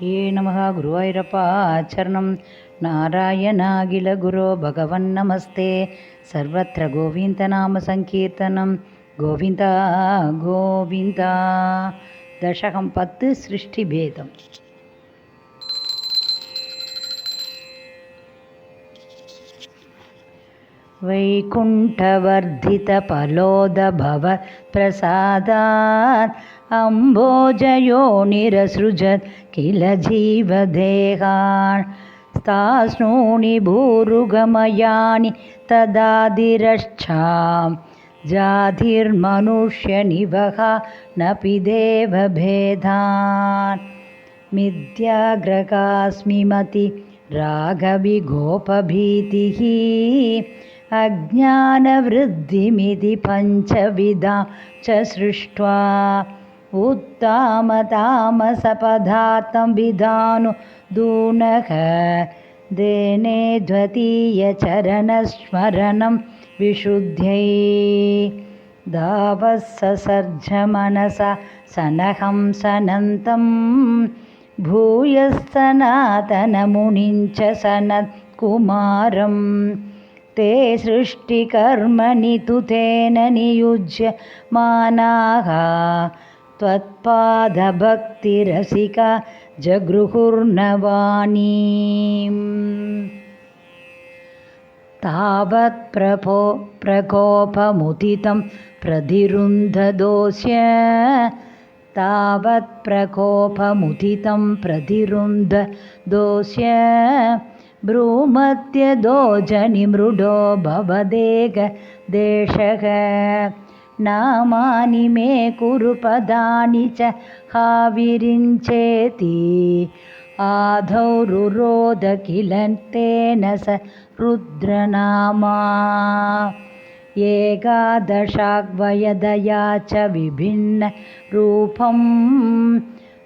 ये नमः गुरुवायूरप्पा चरणं नारायणाखिलगुरो भगवन्नमस्ते सर्वत्र गोविन्दनामसङ्कीर्तनं गोविन्द गोविन्द दशकं 10 सृष्टिभेदम् वैकुण्ठवर्धितफलोदभवत्प्रसादात् अम्भोजयोनिरसृजत् किल जीवदेहान् स्तास्नूनि भूरुगमयानि तदादिरश्चां जातिर्मनुष्यनिवहा नपि देवभेदान् मिथ्याग्रगास्मिमति रागविगोपभीतिः अज्ञानवृद्धिमिति पञ्चविधा च सृष्ट्वा उत्तामतामसपदार्थं विधानुदूनः देने द्वितीयचरणस्मरणं विशुद्ध्यै दावत्ससर्जमनसा सनहं सनन्तं भूयस्सनातनमुनिञ्च सनत्कुमारं ते सृष्टिकर्मणि तु तेन नियुज्यमानाः त्वत्पादभक्तिरसिका जगृहुर्नवानीम् तावत् प्रकोपमुदितं प्रतिरुन्धदोष्य तावत् प्रकोपमुदितं प्रतिरुन्धदोष्य भ्रूमध्यदो जनिमृडो भवदेकदेशः नामानि मे कुरु पदानि च हाविरिञ्चेति आधौ रुरोध किल तेन स रुद्रनामा एकादशाग्वयदया च विभिन्नरूपं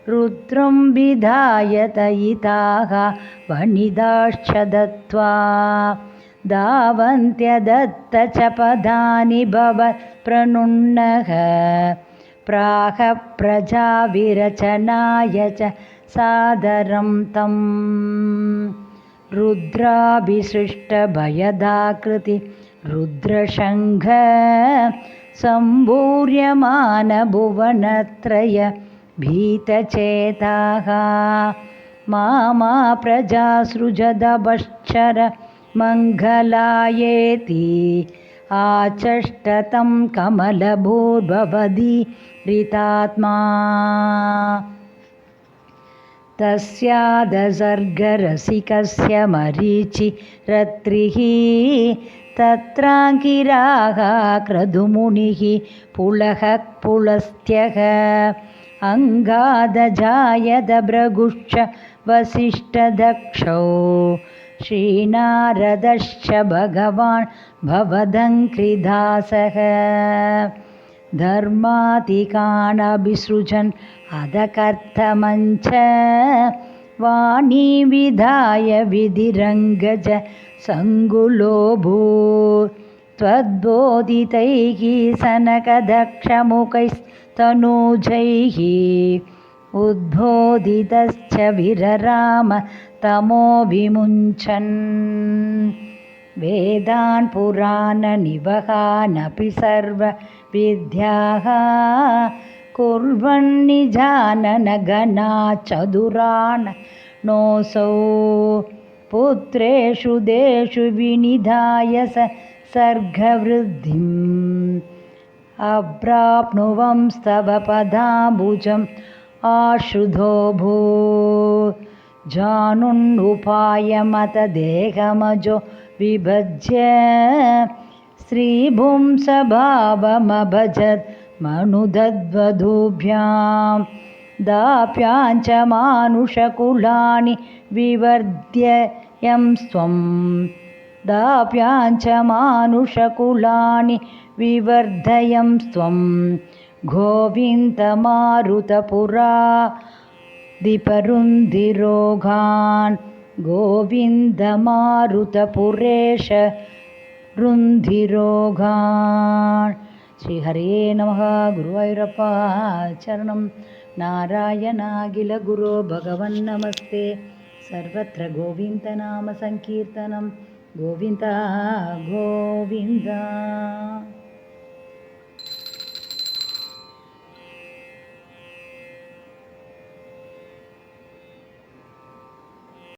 रुद्रं विधाय तयिताः वनिदाश्च दत्त्वा धावन्त्यदत्त च पदानि भवत्प्रणुन्नः प्राह प्रजाविरचनाय च सादरं तं रुद्राभिसृष्टभयदाकृति रुद्रशङ्ख सम्भूर्यमानभुवनत्रय भीतचेताः मामा प्रजासृजदभश्चर मङ्गलायेति आचष्टतं कमलभूर्भवदीरितात्मा तस्यादसर्गरसिकस्य मरीचिरत्रिः तत्राङ्गिराः क्रतुमुनिः पुलः पुलस्त्यः अङ्गादजायदभृगुश्च वसिष्ठदक्षौ श्रीनारदश्च भगवान् भवदङ्घ्रिदासः धर्मातिकानभिसृजन् अधकर्तमञ्च वाणी विधाय विधिरङ्गज सङ्गुलोऽभूत् त्वद्बोधितैः सनकदक्षमुखैस्तनूजैः उद्बोधितश्च विरराम तमो विमुञ्चन् वेदान् पुराणनिवहानपि सर्वविद्याः कुर्वन्निजाननगणा चतुरान् नोऽसौ पुत्रेषु देषु विनिधाय सर्गवृद्धिम् अप्राप्नुवंस्तव पदाम्बुजम् आश्रुतो भूत् जानुन्नुपायमत देहमजो विभज्य श्रीभुंसभावमभजत् मनुदद्वधूभ्यां दाप्याञ्च मानुषकुलानि विवर्ध्ययं स्वं दाप्याञ्च मानुषकुलानि विवर्धयं स्वं गोविन्दमारुतपुरादिपरुन्धिरोगान् गोविन्दमारुतपुरेश रुन्धिरोगान् श्रीहरे नमः गुरुवायूरप्पा चरणं नारायणाखिलगुरो भगवन्नमस्ते सर्वत्र गोविन्दनामसङ्कीर्तनं गोविन्द गोविन्द